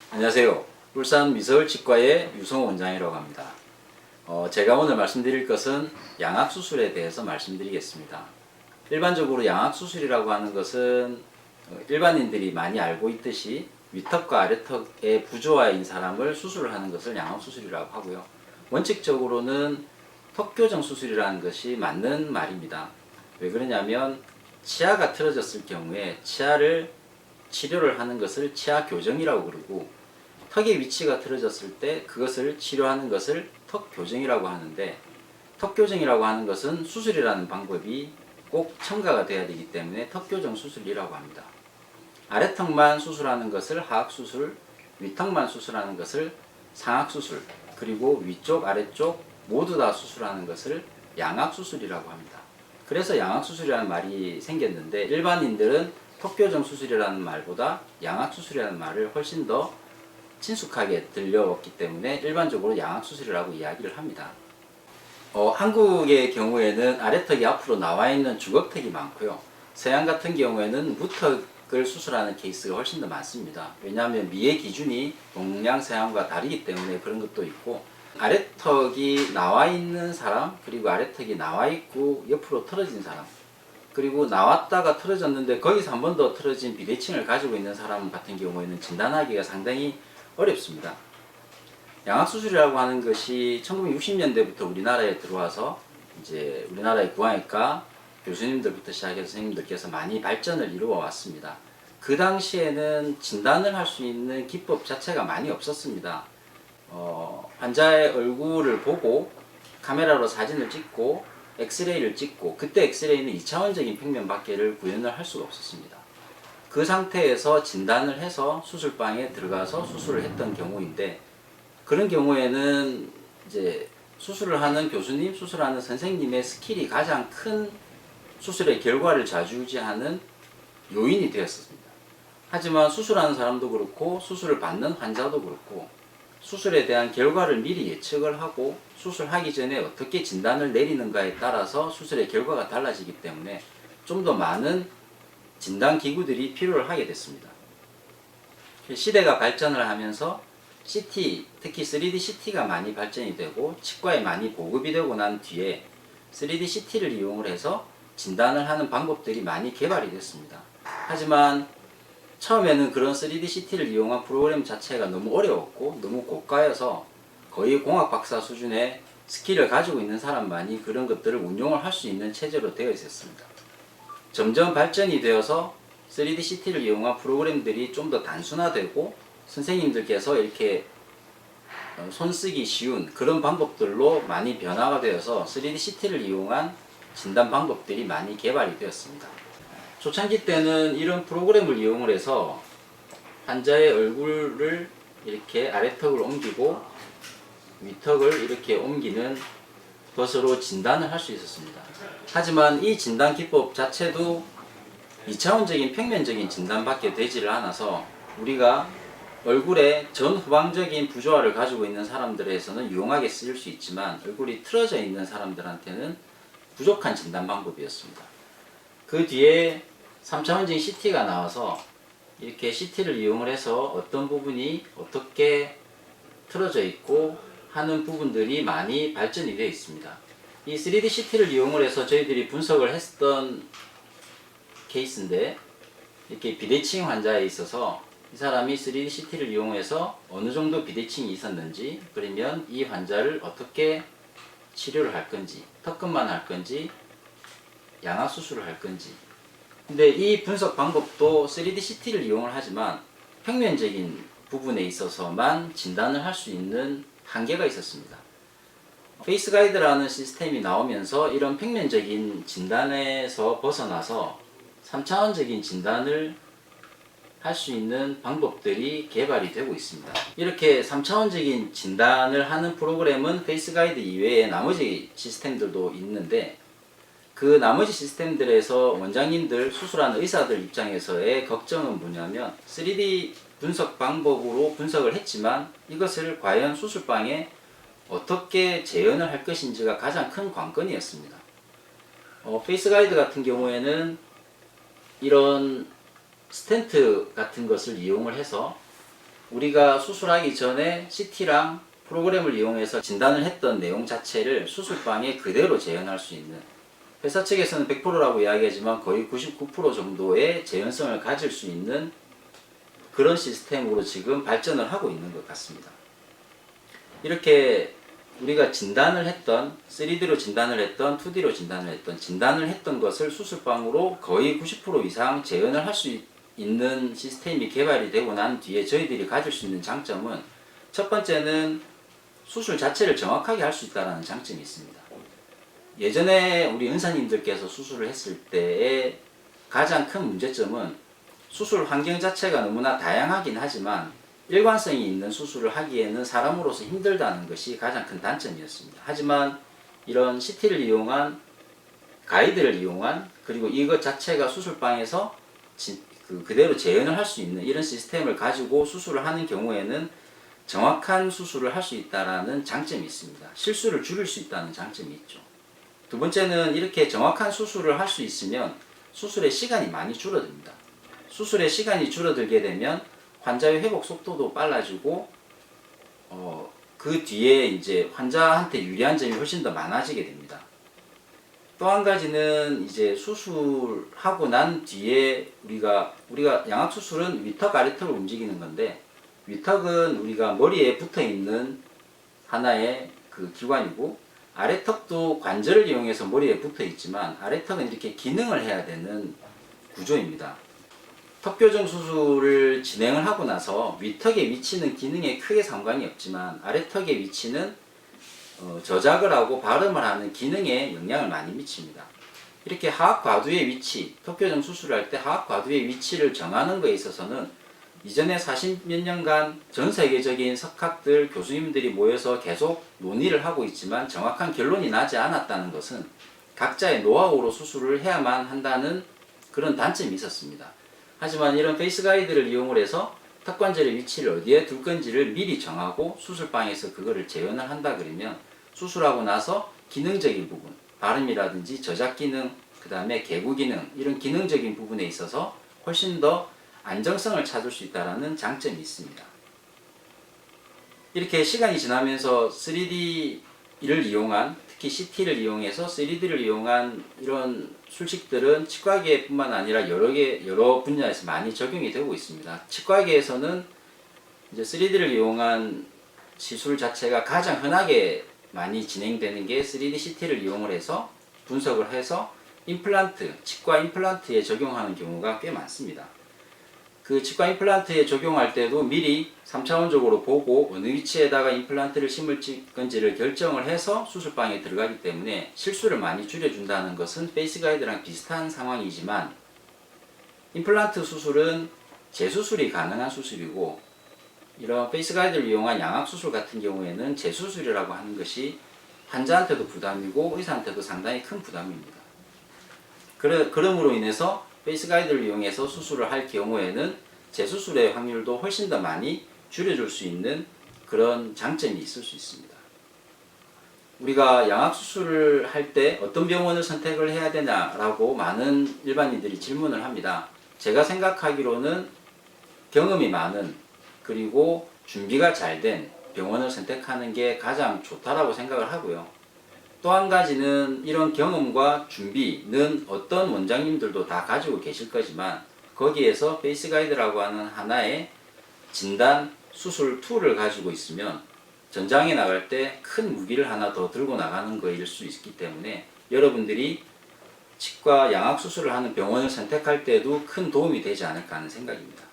안녕하세요. 울산 미서울치과의 유성호 원장이라고 합니다. 제가 오늘 말씀드릴 것은 양악수술에 대해서 말씀드리겠습니다. 일반적으로 양악수술이라고 하는 것은 일반인들이 많이 알고 있듯이 위턱과 아래턱의 부조화인 사람을 수술을 하는 것을 양악수술이라고 하고요. 원칙적으로는 턱교정 수술이라는 것이 맞는 말입니다. 왜 그러냐면 치아가 틀어졌을 경우에 치아를 치료를 하는 것을 치아교정이라고 그러고, 턱의 위치가 틀어졌을 때 그것을 치료하는 것을 턱교정이라고 하는데, 턱교정이라고 하는 것은 수술이라는 방법이 꼭 첨가가 돼야 되기 때문에 턱교정 수술이라고 합니다. 아래턱만 수술하는 것을 하악수술, 위턱만 수술하는 것을 상악수술, 그리고 위쪽, 아래쪽 모두 다 수술하는 것을 양악수술이라고 합니다. 그래서 양악수술이라는 말이 생겼는데, 일반인들은 턱교정 수술이라는 말보다 양악수술이라는 말을 훨씬 더 친숙하게 들려왔기 때문에 일반적으로 양악수술이라고 이야기를 합니다. 한국의 경우에는 아래턱이 앞으로 나와 있는 주걱턱이 많고요. 서양 같은 경우에는 무턱을 수술하는 케이스가 훨씬 더 많습니다. 왜냐하면 미의 기준이 동양 서양과 다르기 때문에 그런 것도 있고, 아래턱이 나와 있는 사람, 그리고 아래턱이 나와 있고 옆으로 틀어진 사람, 그리고 나왔다가 틀어졌는데 거기서 한 번 더 틀어진 비대칭을 가지고 있는 사람 같은 경우에는 진단하기가 상당히 어렵습니다. 양악수술이라고 하는 것이 1960년대부터 우리나라에 들어와서 이제 우리나라의 구강외과 교수님들부터 시작해서 선생님들께서 많이 발전을 이루어 왔습니다. 그 당시에는 진단을 할 수 있는 기법 자체가 많이 없었습니다. 환자의 얼굴을 보고 카메라로 사진을 찍고 엑스레이를 찍고, 그때 엑스레이는 2차원적인 평면밖에를 구현을 할 수가 없었습니다. 그 상태에서 진단을 해서 수술방에 들어가서 수술을 했던 경우인데, 그런 경우에는 이제 수술을 하는 교수님, 수술하는 선생님의 스킬이 가장 큰 수술의 결과를 좌지우지하는 요인이 되었습니다. 하지만 수술하는 사람도 그렇고 수술을 받는 환자도 그렇고 수술에 대한 결과를 미리 예측을 하고 수술하기 전에 어떻게 진단을 내리는가에 따라서 수술의 결과가 달라지기 때문에 좀 더 많은 진단 기구들이 필요를 하게 됐습니다. 시대가 발전을 하면서 CT, 특히 3D CT가 많이 발전이 되고 치과에 많이 보급이 되고 난 뒤에 3D CT를 이용을 해서 진단을 하는 방법들이 많이 개발이 됐습니다. 하지만 처음에는 그런 3D CT를 이용한 프로그램 자체가 너무 어려웠고 너무 고가여서 거의 공학 박사 수준의 스킬을 가지고 있는 사람만이 그런 것들을 운용을 할 수 있는 체제로 되어 있었습니다. 점점 발전이 되어서 3D CT를 이용한 프로그램들이 좀 더 단순화되고 선생님들께서 이렇게 손쓰기 쉬운 그런 방법들로 많이 변화가 되어서 3D CT를 이용한 진단 방법들이 많이 개발이 되었습니다. 초창기 때는 이런 프로그램을 이용을 해서 환자의 얼굴을 이렇게 아래턱을 옮기고 위턱을 이렇게 옮기는 것으로 진단을 할 수 있었습니다. 하지만 이 진단 기법 자체도 2차원적인 평면적인 진단밖에 되지를 않아서 우리가 얼굴에 전후방적인 부조화를 가지고 있는 사람들에서는 유용하게 쓰일 수 있지만 얼굴이 틀어져 있는 사람들한테는 부족한 진단 방법이었습니다. 그 뒤에 3차원적인 CT가 나와서 이렇게 CT를 이용을 해서 어떤 부분이 어떻게 틀어져 있고 하는 부분들이 많이 발전이 되어 있습니다. 이 3D CT를 이용을 해서 저희들이 분석을 했던 케이스인데, 이렇게 비대칭 환자에 있어서 이 사람이 3D CT를 이용해서 어느 정도 비대칭이 있었는지, 그러면 이 환자를 어떻게 치료를 할 건지, 턱끝만 할 건지 양악수술을 할 건지. 근데 이 분석 방법도 3D CT를 이용을 하지만 평면적인 부분에 있어서만 진단을 할 수 있는 한계가 있었습니다. 페이스 가이드라는 시스템이 나오면서 이런 평면적인 진단에서 벗어나서 3차원적인 진단을 할 수 있는 방법들이 개발이 되고 있습니다. 이렇게 3차원적인 진단을 하는 프로그램은 페이스 가이드 이외에 나머지 시스템들도 있는데, 그 나머지 시스템들에서 원장님들, 수술하는 의사들 입장에서의 걱정은 뭐냐면 3D 분석 방법으로 분석을 했지만 이것을 과연 수술방에 어떻게 재현을 할 것인지가 가장 큰 관건이었습니다. 페이스 가이드 같은 경우에는 이런 스텐트 같은 것을 이용을 해서 우리가 수술하기 전에 CT랑 프로그램을 이용해서 진단을 했던 내용 자체를 수술방에 그대로 재현할 수 있는, 회사 측에서는 100%라고 이야기하지만 거의 99% 정도의 재현성을 가질 수 있는 그런 시스템으로 지금 발전을 하고 있는 것 같습니다. 이렇게 우리가 진단을 했던, 3D로 진단을 했던, 2D로 진단을 했던 것을 수술방으로 거의 90% 이상 재현을 할 수 있는 시스템이 개발이 되고 난 뒤에 저희들이 가질 수 있는 장점은, 첫 번째는 수술 자체를 정확하게 할 수 있다는 장점이 있습니다. 예전에 우리 은사님들께서 수술을 했을 때의 가장 큰 문제점은 수술 환경 자체가 너무나 다양하긴 하지만 일관성이 있는 수술을 하기에는 사람으로서 힘들다는 것이 가장 큰 단점이었습니다. 하지만 이런 CT를 이용한, 가이드를 이용한, 그리고 이것 자체가 수술방에서 그대로 재현을 할 수 있는 이런 시스템을 가지고 수술을 하는 경우에는 정확한 수술을 할 수 있다는 장점이 있습니다. 실수를 줄일 수 있다는 장점이 있죠. 두 번째는 이렇게 정확한 수술을 할 수 있으면 수술의 시간이 많이 줄어듭니다. 수술의 시간이 줄어들게 되면 환자의 회복 속도도 빨라지고 그 뒤에 이제 환자한테 유리한 점이 훨씬 더 많아지게 됩니다. 또 한 가지는 이제 수술하고 난 뒤에 우리가 양악 수술은 위턱 아래턱을 움직이는 건데, 위턱은 우리가 머리에 붙어 있는 하나의 그 기관이고, 아래턱도 관절을 이용해서 머리에 붙어 있지만 아래턱은 이렇게 기능을 해야 되는 구조입니다. 턱교정 수술을 진행을 하고 나서 위턱의 위치는 기능에 크게 상관이 없지만 아래턱의 위치는 저작을 하고 발음을 하는 기능에 영향을 많이 미칩니다. 이렇게 하악과두의 위치, 턱교정 수술을 할 때 하악과두의 위치를 정하는 것에 있어서는 이전에 40몇 년간 전 세계적인 석학들, 교수님들이 모여서 계속 논의를 하고 있지만 정확한 결론이 나지 않았다는 것은 각자의 노하우로 수술을 해야만 한다는 그런 단점이 있었습니다. 하지만 이런 페이스 가이드를 이용을 해서 턱관절의 위치를 어디에 둘 건지를 미리 정하고 수술방에서 그거를 재현을 한다 그러면 수술하고 나서 기능적인 부분, 발음이라든지 저작 기능, 그 다음에 개구 기능, 이런 기능적인 부분에 있어서 훨씬 더 안정성을 찾을 수 있다는 장점이 있습니다. 이렇게 시간이 지나면서 3D를 이용한, 특히 CT를 이용해서 3D를 이용한 이런 술식들은 치과계뿐만 아니라 여러 분야에서 많이 적용이 되고 있습니다. 치과계에서는 이제 3D를 이용한 시술 자체가 가장 흔하게 많이 진행되는 게 3D CT를 이용을 해서 분석을 해서 임플란트, 치과 임플란트에 적용하는 경우가 꽤 많습니다. 그 치과 임플란트에 적용할 때도 미리 3차원적으로 보고 어느 위치에다가 임플란트를 심을 건지를 결정을 해서 수술방에 들어가기 때문에 실수를 많이 줄여준다는 것은 페이스 가이드랑 비슷한 상황이지만, 임플란트 수술은 재수술이 가능한 수술이고 이런 페이스 가이드를 이용한 양악 수술 같은 경우에는 재수술이라고 하는 것이 환자한테도 부담이고 의사한테도 상당히 큰 부담입니다. 그러므로 인해서 페이스 가이드를 이용해서 수술을 할 경우에는 재수술의 확률도 훨씬 더 많이 줄여줄 수 있는 그런 장점이 있을 수 있습니다. 우리가 양악 수술을 할 때 어떤 병원을 선택을 해야 되냐라고 많은 일반인들이 질문을 합니다. 제가 생각하기로는 경험이 많은, 그리고 준비가 잘 된 병원을 선택하는 게 가장 좋다라고 생각을 하고요. 또 한 가지는 이런 경험과 준비는 어떤 원장님들도 다 가지고 계실 거지만 거기에서 페이스 가이드라고 하는 하나의 진단 수술 툴을 가지고 있으면 전장에 나갈 때 큰 무기를 하나 더 들고 나가는 거일 수 있기 때문에 여러분들이 치과 양악 수술을 하는 병원을 선택할 때도 큰 도움이 되지 않을까 하는 생각입니다.